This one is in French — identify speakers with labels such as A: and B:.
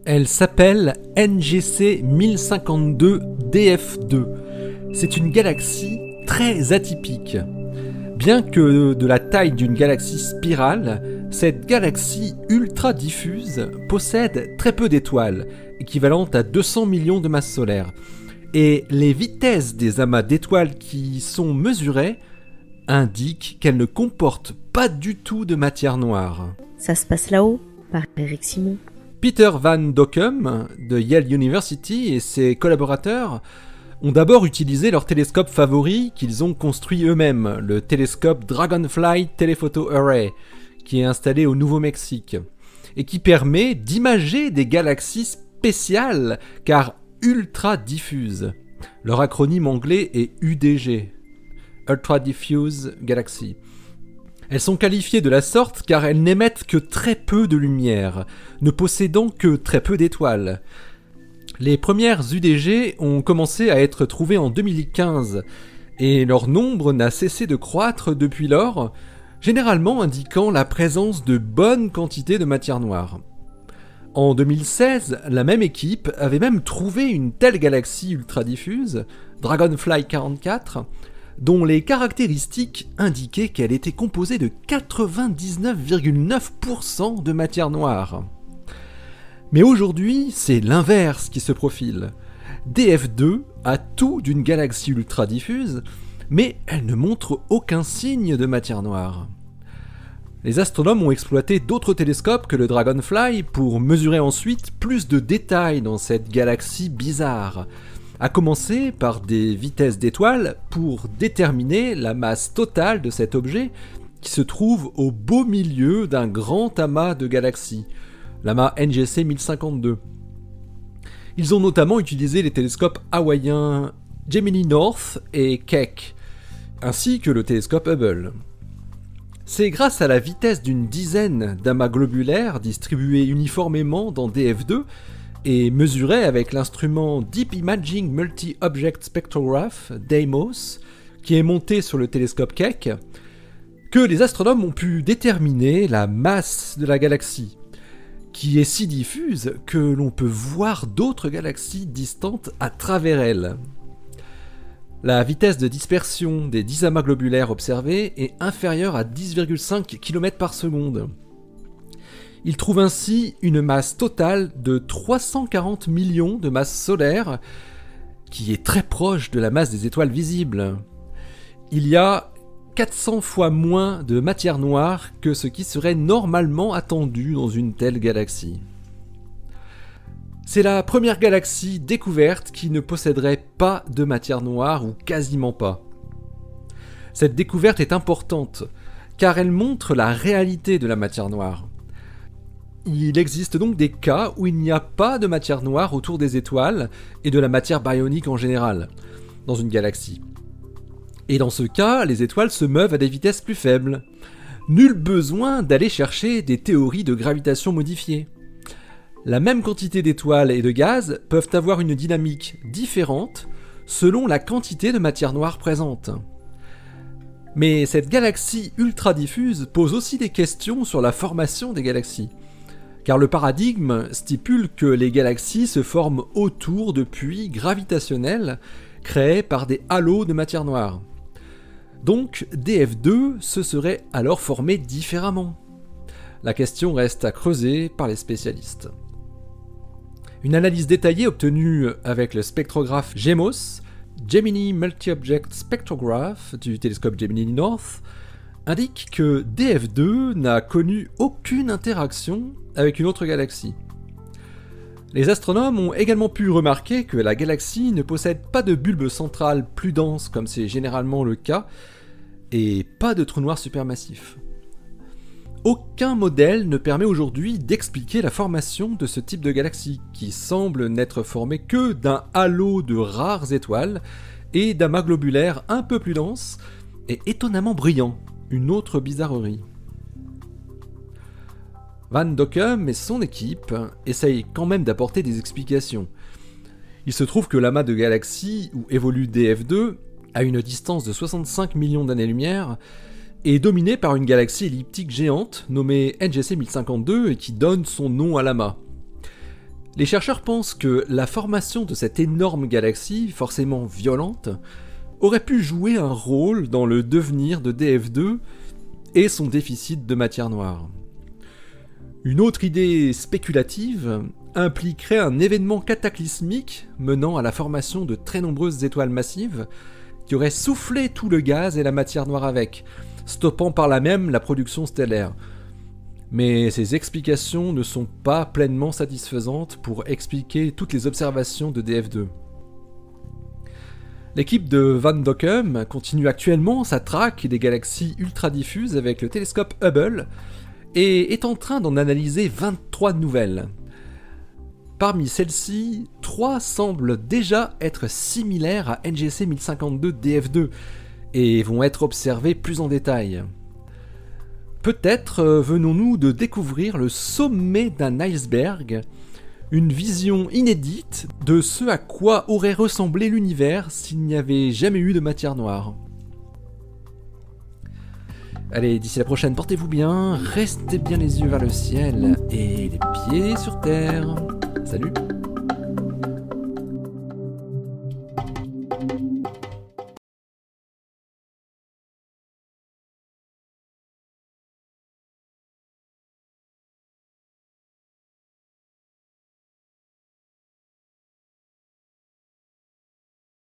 A: Elle s'appelle NGC 1052 DF2. C'est une galaxie très atypique. Bien que de la taille d'une galaxie spirale, cette galaxie ultra diffuse possède très peu d'étoiles, équivalentes à 200 millions de masses solaires. Et les vitesses des amas d'étoiles qui sont mesurées indiquent qu'elle ne comporte pas du tout de matière noire.
B: Ça se passe là-haut, par Eric Simon.
A: Peter Van Dokkum de Yale University et ses collaborateurs ont d'abord utilisé leur télescope favori qu'ils ont construit eux-mêmes, le télescope Dragonfly Telephoto Array, qui est installé au Nouveau-Mexique, et qui permet d'imager des galaxies spéciales car ultra diffuses. Leur acronyme anglais est UDG, Ultra Diffuse Galaxy. Elles sont qualifiées de la sorte car elles n'émettent que très peu de lumière, ne possédant que très peu d'étoiles. Les premières UDG ont commencé à être trouvées en 2015 et leur nombre n'a cessé de croître depuis lors, généralement indiquant la présence de bonnes quantités de matière noire. En 2016, la même équipe avait même trouvé une telle galaxie ultra diffuse, Dragonfly 44, dont les caractéristiques indiquaient qu'elle était composée de 99,9% de matière noire. Mais aujourd'hui, c'est l'inverse qui se profile. DF2 a tout d'une galaxie ultra diffuse, mais elle ne montre aucun signe de matière noire. Les astronomes ont exploité d'autres télescopes que le Dragonfly pour mesurer ensuite plus de détails dans cette galaxie bizarre, à commencer par des vitesses d'étoiles pour déterminer la masse totale de cet objet qui se trouve au beau milieu d'un grand amas de galaxies, l'amas NGC 1052. Ils ont notamment utilisé les télescopes hawaïens Gemini North et Keck, ainsi que le télescope Hubble. C'est grâce à la vitesse d'une dizaine d'amas globulaires distribués uniformément dans DF2 et mesurés avec l'instrument Deep Imaging Multi-Object Spectrograph, DEIMOS, qui est monté sur le télescope Keck, que les astronomes ont pu déterminer la masse de la galaxie, qui est si diffuse que l'on peut voir d'autres galaxies distantes à travers elle. La vitesse de dispersion des 10 amas globulaires observés est inférieure à 10,5 km par seconde. Il trouve ainsi une masse totale de 340 millions de masses solaires, qui est très proche de la masse des étoiles visibles. Il y a 400 fois moins de matière noire que ce qui serait normalement attendu dans une telle galaxie. C'est la première galaxie découverte qui ne posséderait pas de matière noire ou quasiment pas. Cette découverte est importante car elle montre la réalité de la matière noire. Il existe donc des cas où il n'y a pas de matière noire autour des étoiles et de la matière baryonique en général dans une galaxie. Et dans ce cas, les étoiles se meuvent à des vitesses plus faibles. Nul besoin d'aller chercher des théories de gravitation modifiées. La même quantité d'étoiles et de gaz peuvent avoir une dynamique différente selon la quantité de matière noire présente. Mais cette galaxie ultra diffuse pose aussi des questions sur la formation des galaxies, car le paradigme stipule que les galaxies se forment autour de puits gravitationnels créés par des halos de matière noire. Donc DF2 se serait alors formé différemment. La question reste à creuser par les spécialistes. Une analyse détaillée obtenue avec le spectrographe GEMOS, Gemini Multi-Object Spectrograph du télescope Gemini North, indique que DF2 n'a connu aucune interaction avec une autre galaxie. Les astronomes ont également pu remarquer que la galaxie ne possède pas de bulbe central plus dense comme c'est généralement le cas, et pas de trou noir supermassif. Aucun modèle ne permet aujourd'hui d'expliquer la formation de ce type de galaxie, qui semble n'être formé que d'un halo de rares étoiles et d'amas globulaires un peu plus denses et étonnamment brillants, une autre bizarrerie. Van Dokkum et son équipe essayent quand même d'apporter des explications. Il se trouve que l'amas de galaxies où évolue DF2, à une distance de 65 millions d'années-lumière, est dominé par une galaxie elliptique géante nommée NGC 1052 et qui donne son nom à l'amas. Les chercheurs pensent que la formation de cette énorme galaxie, forcément violente, aurait pu jouer un rôle dans le devenir de DF2 et son déficit de matière noire. Une autre idée spéculative impliquerait un événement cataclysmique menant à la formation de très nombreuses étoiles massives qui auraient soufflé tout le gaz et la matière noire avec, stoppant par là même la production stellaire. Mais ces explications ne sont pas pleinement satisfaisantes pour expliquer toutes les observations de DF2. L'équipe de Van Dockum continue actuellement sa traque des galaxies ultra-diffuses avec le télescope Hubble et est en train d'en analyser 23 nouvelles. Parmi celles-ci, 3 semblent déjà être similaires à NGC 1052 DF2 et vont être observées plus en détail. Peut-être venons-nous de découvrir le sommet d'un iceberg, une vision inédite de ce à quoi aurait ressemblé l'univers s'il n'y avait jamais eu de matière noire. Allez, d'ici la prochaine, portez-vous bien, restez bien les yeux vers le ciel et les pieds sur terre. Salut!